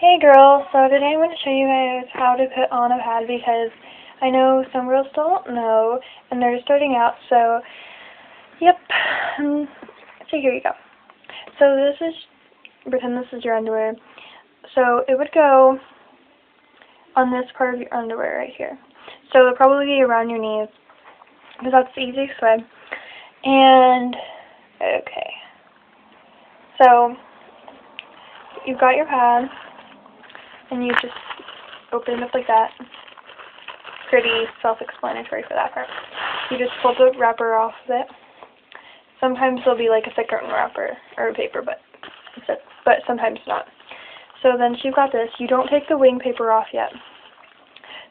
Hey girls, so today I'm going to show you guys how to put on a pad because I know some girls don't know and they're starting out, so yep, so here you go. So pretend this is your underwear. So it would go on this part of your underwear right here. So it'll probably be around your knees because that's the easiest way. And, okay, so you've got your pad. And you just open it up like that. Pretty self-explanatory for that part. You just pull the wrapper off of it. Sometimes there'll be like a thicker wrapper or paper, but sometimes not. So then you've got this. You don't take the wing paper off yet.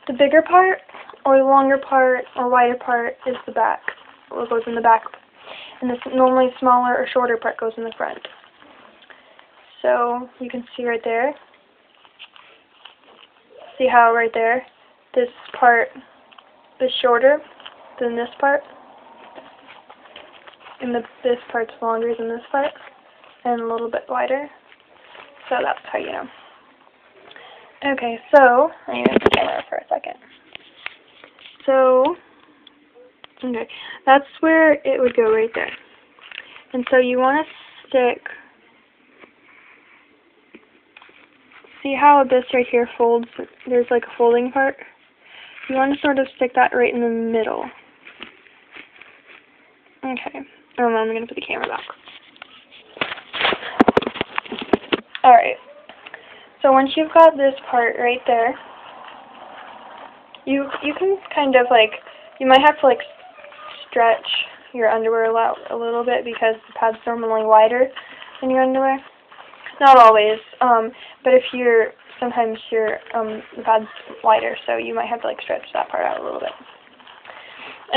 The bigger part, or the longer part, or wider part is the back. What goes in the back. And this normally smaller or shorter part goes in the front. So you can see right there. See how right there, this part is shorter than this part, and this part's longer than this part, and a little bit wider. So that's how you know. Okay, so I'm going to move the camera for a second. So, okay, that's where it would go right there. And so you want to stick. See how this right here folds? There's like a folding part. You want to sort of stick that right in the middle. Okay. I'm going to put the camera back. Alright. So once you've got this part right there, you can kind of like, you might have to like stretch your underwear out a little bit because the pad's normally wider than your underwear. Not always, but if sometimes the pad's wider, so you might have to like stretch that part out a little bit.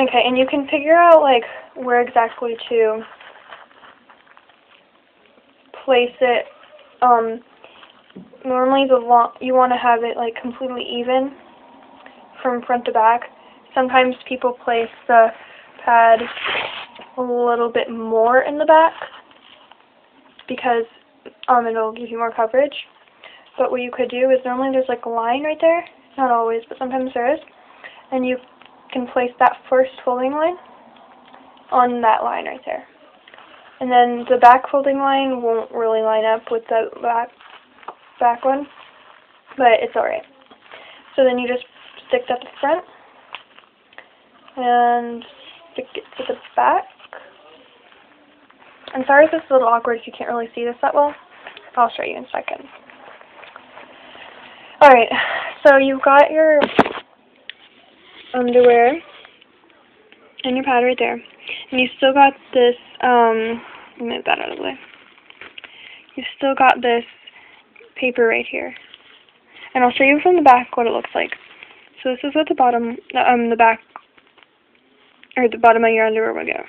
Okay, and you can figure out like where exactly to place it. Normally you want to have it like completely even from front to back. Sometimes people place the pad a little bit more in the back because it'll give you more coverage. But what you could do is normally there's like a line right there, not always, but sometimes there is, and you can place that first folding line on that line right there. And then the back folding line won't really line up with the back one, but it's alright. So then you just stick that to the front and stick it to the back. I'm sorry if this is a little awkward if you can't really see this that well. I'll show you in a second. Alright, so you've got your underwear and your pad right there. And you've still got this, move that out of the way. You've still got this paper right here. And I'll show you from the back what it looks like. So this is what the bottom, the back, or the bottom of your underwear will go.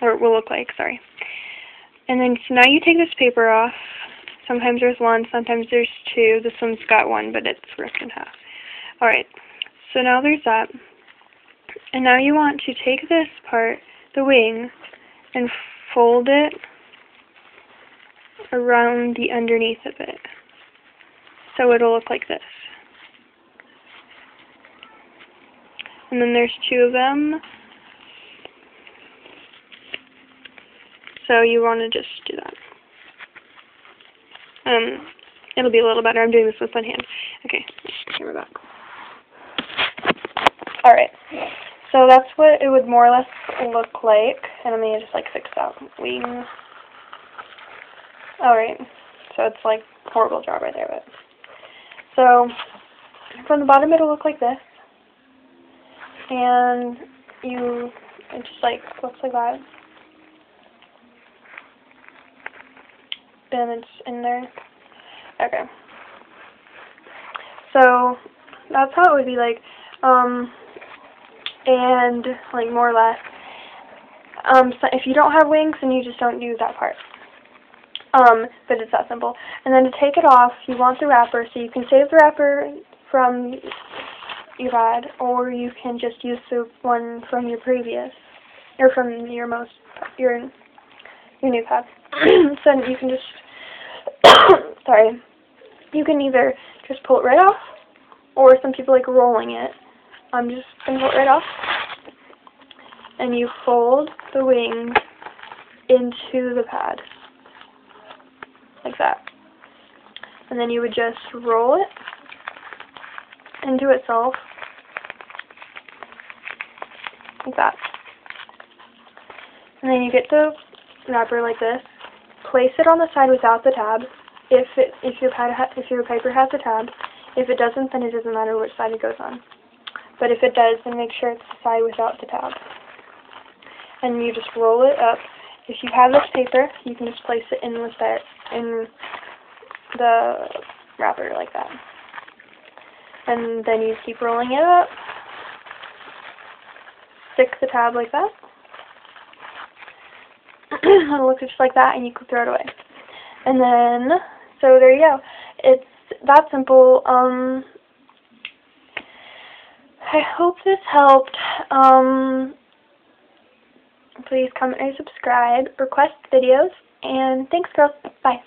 Or will look like, sorry. And then, so now you take this paper off. Sometimes there's one, sometimes there's two. This one's got one, but it's ripped in half. Alright, so now there's that. And now you want to take this part, the wing, and fold it around the underneath of it. So it'll look like this. And then there's two of them. So you want to just do that. It'll be a little better. I'm doing this with one hand. Okay, camera back. Alright, so that's what it would more or less look like. And I'm going to just like fix that wing. Alright, so it's like a horrible job right there. But so from the bottom it'll look like this. And it just like looks like that. And it's in there. Okay. So that's how it would be like. And like more or less. So if you don't have wings, then you just don't do that part. But it's that simple. And then to take it off, you want the wrapper, so you can save the wrapper from your pad, or you can just use the one from your previous, or from your new pad. So you can just sorry, You can either just pull it right off, or some people like rolling it. I'm just going to pull it right off. And you fold the wings into the pad. Like that. And then you would just roll it into itself. Like that. And then you get the wrapper like this. Place it on the side without the tab. If your paper has a tab. If it doesn't, then it doesn't matter which side it goes on. But if it does, then make sure it's the side without the tab. And you just roll it up. If you have this paper, you can just place it in the wrapper like that. And then you keep rolling it up. Stick the tab like that. It'll look just like that, and you can throw it away. And then, so there you go. It's that simple. I hope this helped. Please comment and subscribe, request videos, and thanks, girls. Bye.